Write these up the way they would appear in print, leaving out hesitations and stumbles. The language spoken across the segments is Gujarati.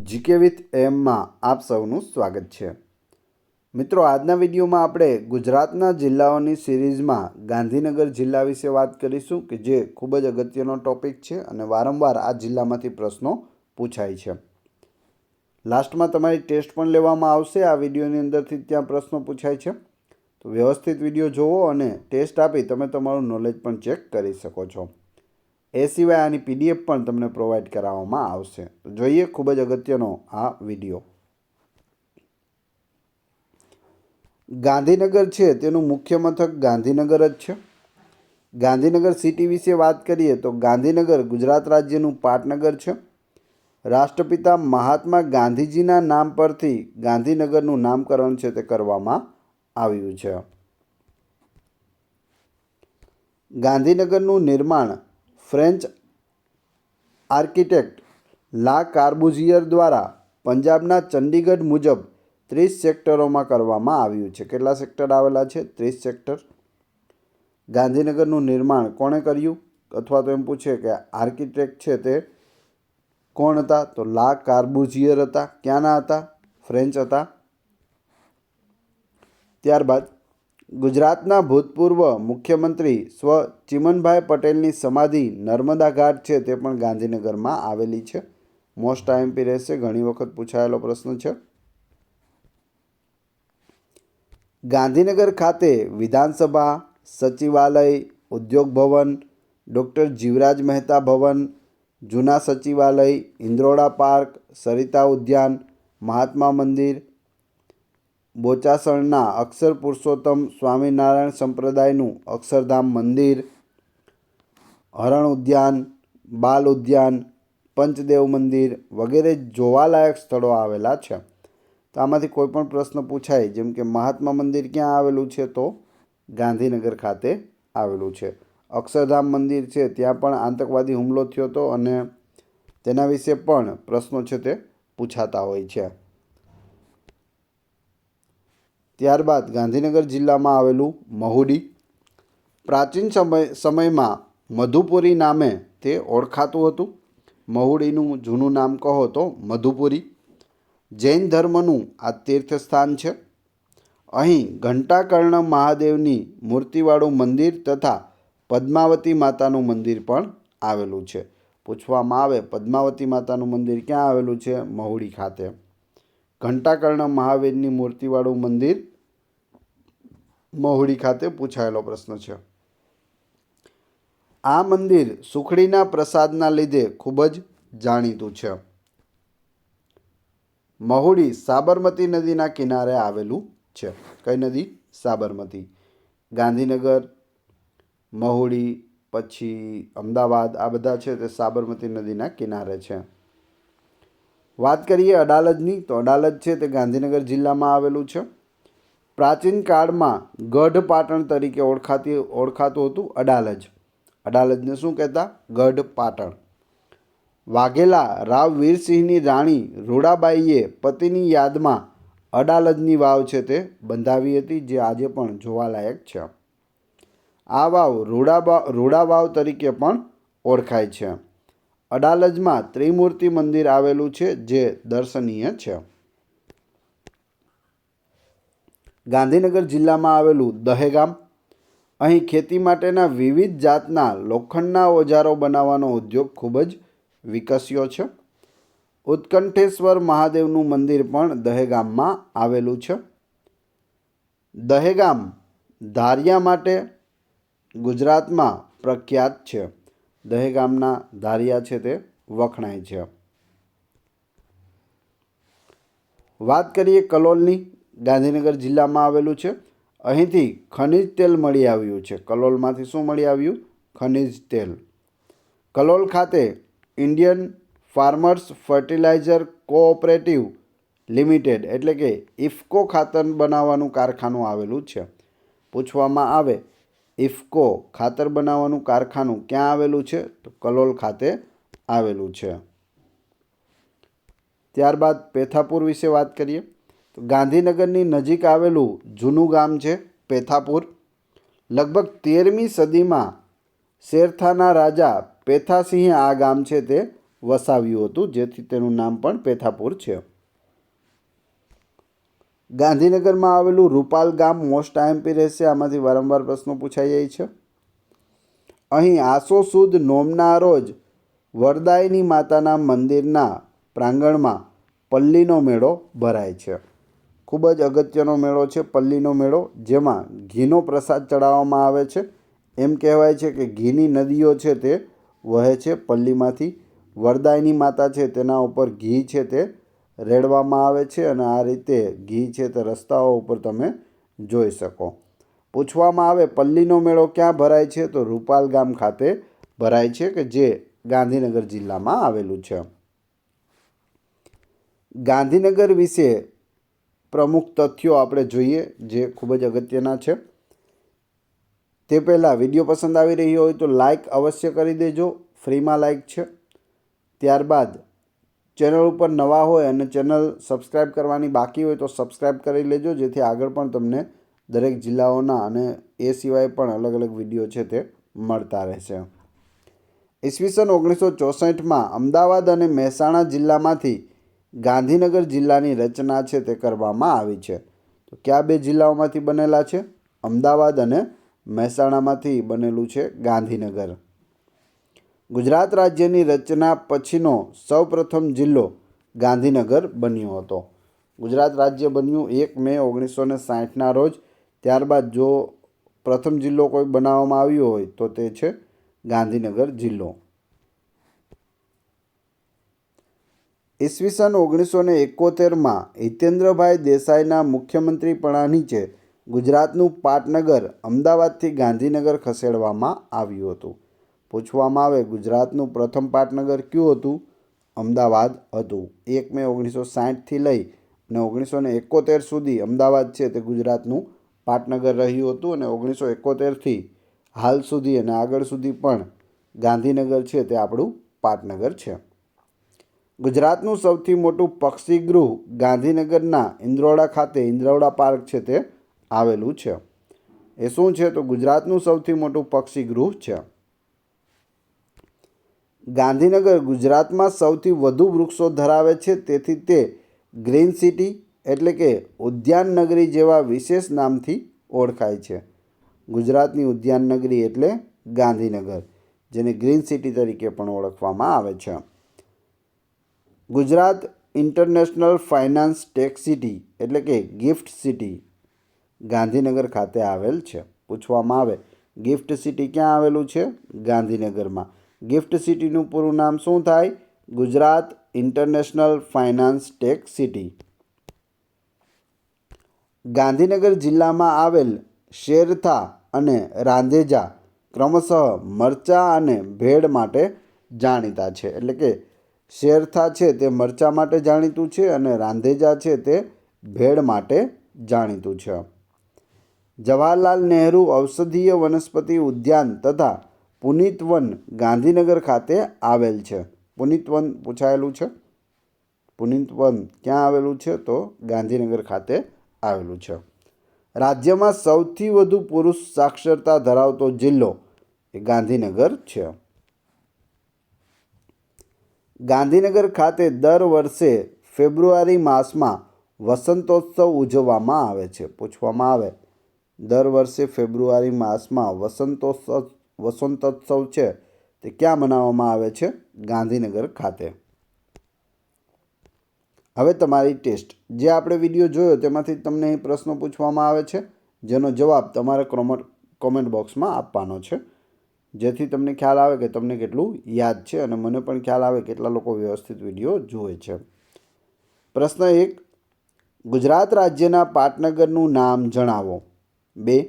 જીકે વિથ એમમાં આપ સૌનું સ્વાગત છે. મિત્રો, આજના વિડીયોમાં આપણે ગુજરાતના જિલ્લાઓની સિરીઝમાં ગાંધીનગર જિલ્લા વિશે વાત કરીશું કે જે ખૂબ જ અગત્યનો ટોપિક છે અને વારંવાર આ જિલ્લામાંથી પ્રશ્નો પૂછાય છે. લાસ્ટમાં તમારી ટેસ્ટ પણ લેવામાં આવશે. આ વિડીયોની અંદરથી ત્યાં પ્રશ્નો પૂછાય છે, તો વ્યવસ્થિત વિડીયો જોવો અને ટેસ્ટ આપી તમે તમારું નોલેજ પણ ચેક કરી શકો છો. એ સિવાય આની પીડીએફ પણ તમને પ્રોવાઈડ કરાવવામાં આવશે. તો જોઈએ ખૂબ જ અગત્યનો આ વિડીયો. ગાંધીનગર છે તેનું મુખ્ય મથક ગાંધીનગર જ છે. ગાંધીનગર સિટી વિશે વાત કરીએ તો ગાંધીનગર ગુજરાત રાજ્યનું પાટનગર છે. રાષ્ટ્રપિતા મહાત્મા ગાંધીજીના નામ પરથી ગાંધીનગરનું નામકરણ છે તે કરવામાં આવ્યું છે. ગાંધીનગરનું નિર્માણ ફ્રેન્ચ આર્કિટેક્ટ લા કાર્બુઝિયર દ્વારા પંજાબના ચંડીગઢ મુજબ 30 સેક્ટરોમાં કરવામાં આવ્યું છે. કેટલા સેક્ટર આવેલા છે? 30 સેક્ટર. ગાંધીનગરનું નિર્માણ કોણે કર્યું? અથવા તો એમ પૂછે કે આર્કિટેક્ટ છે તે કોણ હતા? તો લા કાર્બુઝિયર હતા. ક્યાંના હતા? ફ્રેન્ચ હતા. ત્યારબાદ ગુજરાતના ભૂતપૂર્વ મુખ્યમંત્રી સ્વ ચિમનભાઈ પટેલની સમાધિ નર્મદા ઘાટ છે તે પણ ગાંધીનગરમાં આવેલી છે. મોસ્ટ આઈએમપી રહેશે, ઘણી વખત પૂછાયેલો પ્રશ્ન છે. ગાંધીનગર ખાતે વિધાનસભા, સચિવાલય, ઉદ્યોગ ભવન, ડૉક્ટર જીવરાજ મહેતા ભવન, જૂના સચિવાલય, ઇન્દ્રોડા પાર્ક, સરિતા ઉદ્યાન, મહાત્મા મંદિર, બોચાસણના અક્ષર પુરુષોત્તમ સ્વામિનારાયણ સંપ્રદાયનું અક્ષરધામ મંદિર, હરણ ઉદ્યાન, બાલ ઉદ્યાન, પંચદેવ મંદિર વગેરે જોવાલાયક સ્થળો આવેલા છે. તો આમાંથી કોઈ પણ પ્રશ્ન પૂછાય, જેમ કે મહાત્મા મંદિર ક્યાં આવેલું છે? તો ગાંધીનગર ખાતે આવેલું છે. અક્ષરધામ મંદિર છે ત્યાં પણ આતંકવાદી હુમલો થયો હતો અને તેના વિશે પણ પ્રશ્નો છે તે પૂછાતા હોય છે. ત્યારબાદ ગાંધીનગર જિલ્લામાં આવેલું મહુડી. પ્રાચીન સમયમાં મધુપુરી નામે તે ઓળખાતું હતું. મહુડીનું જૂનું નામ કહો તો મધુપુરી. જૈન ધર્મનું આ તીર્થસ્થાન છે. અહીં ઘંટાકર્ણ મહાદેવની મૂર્તિવાળું મંદિર તથા પદ્માવતી માતાનું મંદિર પણ આવેલું છે. પૂછવામાં આવે પદ્માવતી માતાનું મંદિર ક્યાં આવેલું છે? મહુડી ખાતે. ઘંટાકર્ણ મહાવીરની મૂર્તિવાળું મંદિર મહુડી ખાતે પૂછાયેલો પ્રશ્ન છે. આ મંદિર સુખડીના પ્રસાદના લીધે ખૂબ જ જાણીતું છે. મહુડી સાબરમતી નદીના કિનારે આવેલું છે. કઈ નદી? સાબરમતી. ગાંધીનગર, મહુડી, પછી અમદાવાદ, આ બધા છે તે સાબરમતી નદીના કિનારે છે. વાત કરીએ અડાલજની, તો અડાલજ છે તે ગાંધીનગર જિલ્લામાં આવેલું છે. પ્રાચીન કાળમાં ગઢ પાટણ તરીકે ઓળખાતું હતું અડાલજ. અડાલજને શું કહેતા? ગઢ પાટણ. વાઘેલા રાવ વીરસિંહની રાણી રૂડાબાઈએ પતિની યાદમાં અડાલજની વાવ છે તે બંધાવી હતી, જે આજે પણ જોવાલાયક છે. આ વાવ રૂડા વાવ તરીકે પણ ઓળખાય છે. અડાલજમાં ત્રિમૂર્તિ મંદિર આવેલું છે જે દર્શનીય છે. ગાંધીનગર જિલ્લામાં આવેલું દહેગામ. અહીં ખેતી માટેના વિવિધ જાતના લોખંડના ઓજારો બનાવવાનો ઉદ્યોગ ખૂબ જ વિકસ્યો છે. ઉત્કંઠેશ્વર મહાદેવનું મંદિર પણ દહેગામમાં આવેલું છે. દહેગામ ધારિયા માટે ગુજરાતમાં પ્રખ્યાત છે. દહેગામના ધારિયા છે તે વખણાય છે. વાત કરીએ કલોલની. ગાંધીનગર જિલ્લામાં આવેલું છે. અહીંથી ખનિજ તેલ મળી આવ્યું છે. કલોલમાંથી શું મળી આવ્યું? ખનિજ તેલ. કલોલ ખાતે Indian farmers fertiliser cooperative limited એટલે કે ઇફકો ખાતર બનાવવાનું કારખાનું આવેલું છે. પૂછવામાં આવે ઇફકો ખાતર બનાવવાનું કારખાનું ક્યાં આવેલું છે? તો કલોલ ખાતે આવેલું છે. ત્યારબાદ પેથાપુર વિશે વાત કરીએ તો ગાંધીનગરની નજીક આવેલું જૂનું ગામ છે પેથાપુર. લગભગ 13મી સદીમાં શેરથાના રાજા પેથાસિંહે આ ગામ છે તે વસાવ્યું હતું, જેથી તેનું નામ પણ પેથાપુર છે. ગાંધીનગરમાં આવેલું રૂપાલ ગામ મોસ્ટ આઈએમપી રહેશે. આમાંથી વારંવાર પ્રશ્નો પૂછાઈ જાય છે. અહીં આસો સુદ નોમના રોજ વરદાયની માતાના મંદિરના પ્રાંગણમાં પલ્લીનો મેળો ભરાય છે. ખૂબ જ અગત્યનો મેળો છે પલ્લીનો મેળો, જેમાં ઘીનો પ્રસાદ ચડાવવામાં આવે છે. એમ કહેવાય છે કે ઘીની નદીઓ છે તે વહે છે પલ્લીમાંથી. વરદાયની માતા છે તેના ઉપર ઘી છે તે રેડવામાં આવે છે અને આ રીતે ઘી છે તે રસ્તાઓ ઉપર તમે જોઈ શકો. પૂછવામાં આવે પલ્લીનો મેળો ક્યાં ભરાય છે, તો રૂપાલ ગામ ખાતે ભરાય છે કે જે ગાંધીનગર જિલ્લામાં આવેલું છે. ગાંધીનગર વિશે પ્રમુખ તથ્યો આપણે જોઈએ જે ખૂબ જ અગત્યના છે. તે પહેલાં વિડીયો પસંદ આવી રહ્યો હોય તો લાઈક અવશ્ય કરી દેજો, ફ્રીમાં લાઈક છે. ત્યારબાદ ચેનલ ઉપર નવા હોય અને ચેનલ સબસ્ક્રાઈબ કરવાની બાકી હોય તો સબસ્ક્રાઈબ કરી લેજો, જેથી આગળ પણ તમને દરેક જિલ્લાઓના અને એ સિવાય પણ અલગ અલગ વિડીયો છે તે મળતા રહેશે. ઈસવીસન 1964માં અમદાવાદ અને મહેસાણા જિલ્લામાંથી ગાંધીનગર જિલ્લાની રચના છે તે કરવામાં આવી છે. તો કયા બે જિલ્લાઓમાંથી બનેલા છે? અમદાવાદ અને મહેસાણામાંથી બનેલું છે ગાંધીનગર. ગુજરાત રાજ્યની રચના પછીનો સૌપ્રથમ જિલ્લો ગાંધીનગર બન્યો હતો. ગુજરાત રાજ્ય બન્યું 1 મે 1960ના રોજ. ત્યારબાદ જો પ્રથમ જિલ્લો કોઈ બનાવવામાં આવ્યો હોય તો તે છે ગાંધીનગર જિલ્લો. ઈસવીસન 1971માં હિતેન્દ્રભાઈ દેસાઈના મુખ્યમંત્રીપણા નીચે ગુજરાતનું પાટનગર અમદાવાદથી ગાંધીનગર ખસેડવામાં આવ્યું હતું. પૂછવામાં આવે ગુજરાતનું પ્રથમ પાટનગર કયું હતું? અમદાવાદ હતું. 1 મે 1960થી લઈ અને 1971 સુધી અમદાવાદ છે તે ગુજરાતનું પાટનગર રહ્યું હતું અને 1971થી હાલ સુધી અને આગળ સુધી પણ ગાંધીનગર છે તે આપણું પાટનગર છે. ગુજરાતનું સૌથી મોટું પક્ષીગૃહ ગાંધીનગરના ઇન્દ્રોડા ખાતે ઇન્દ્રોડા પાર્ક છે તે આવેલું છે. એ શું છે? તો ગુજરાતનું સૌથી મોટું પક્ષીગૃહ છે. ગાંધીનગર ગુજરાતમાં સૌથી વધુ વૃક્ષો ધરાવે છે, તેથી તે ગ્રીન સિટી એટલે કે ઉદ્યાન નગરી જેવા વિશેષ નામથી ઓળખાય છે. ગુજરાતની ઉદ્યાન નગરી એટલે ગાંધીનગર, જેને ગ્રીન સિટી તરીકે પણ ઓળખવામાં આવે છે. Gujarat international finance tech city એટલે કે ગિફ્ટ સિટી ગાંધીનગર ખાતે આવેલ છે. પૂછવામાં આવે ગિફ્ટ સિટી ક્યાં આવેલું છે? ગાંધીનગરમાં. ગિફ્ટ સિટીનું પૂરું નામ શું થાય? Gujarat international finance tech city. Gandhinagar જિલ્લામાં આવેલ શેરથા અને રાંધેજા ક્રમશઃ મરચાં અને ભેળ માટે જાણીતા છે. એટલે કે શેરથા છે તે મરચાં માટે જાણીતું છે અને રાંધેજા છે તે ભેળ માટે જાણીતું છે. જવાહરલાલ નહેરુ ઔષધીય વનસ્પતિ ઉદ્યાન તથા પુનિત વન ગાંધીનગર ખાતે આવેલ છે. પુનિત વન પૂછાયેલું છે. પુનિત વન ક્યાં આવેલું છે? તો ગાંધીનગર ખાતે આવેલું છે. રાજ્યમાં સૌથી વધુ પુરુષ સાક્ષરતા ધરાવતો જિલ્લો એ ગાંધીનગર છે. ગાંધીનગર ખાતે દર વર્ષે ફેબ્રુઆરી માસમાં વસંતોત્સવ ઉજવવામાં આવે છે. પૂછવામાં આવે દર વર્ષે ફેબ્રુઆરી માસમાં વસંતોત્સવ છે તે ક્યાં મનાવવામાં આવે છે? ગાંધીનગર ખાતે. હવે તમારી ટેસ્ટ. જે આપણે વિડીયો જોયો તેમાંથી તમને અહીં પ્રશ્નો પૂછવામાં આવે છે, જેનો જવાબ તમારે કોમેન્ટ બોક્સમાં આપવાનો છે, જેથી તમને ખ્યાલ આવે કે તમને કેટલું યાદ છે અને મને પણ ખ્યાલ આવે કેટલા લોકો વ્યવસ્થિત વિડીયો જુએ છે. પ્રશ્ન 1. ગુજરાત રાજ્યના પાટનગરનું નામ જણાવો. 2.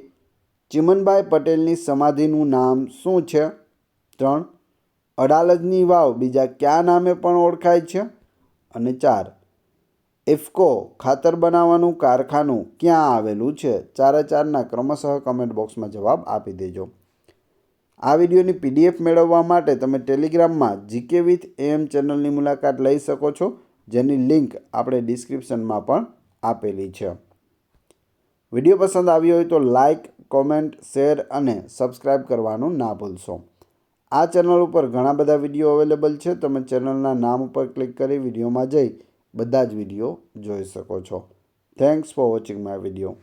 ચિમનભાઈ પટેલની સમાધિનું નામ શું છે? 3. અડાલજની વાવ બીજા કયા નામે પણ ઓળખાય છે? અને 4. ઇફકો ખાતર બનાવવાનું કારખાનું ક્યાં આવેલું છે? 4/4ના ક્રમશઃ કમેન્ટ બોક્સમાં જવાબ આપી દેજો. આ વિડીયોની PDF મેળવવા માટે તમે ટેલિગ્રામમાં GK with AM ચેનલની મુલાકાત લઈ શકો છો, જેની લિંક આપણે ડિસ્ક્રિપ્શનમાં પણ આપેલી છે. વિડીયો પસંદ આવ્યો હોય તો લાઇક, કોમેન્ટ, શેર અને સબસ્ક્રાઈબ કરવાનું ના ભૂલશો. આ ચેનલ ઉપર ઘણા બધા વિડીયો અવેલેબલ છે. તમે ચેનલના નામ ઉપર ક્લિક કરી વિડીયોમાં જઈ બધા જ વિડીયો જોઈ શકો છો. Thanks for watching my video.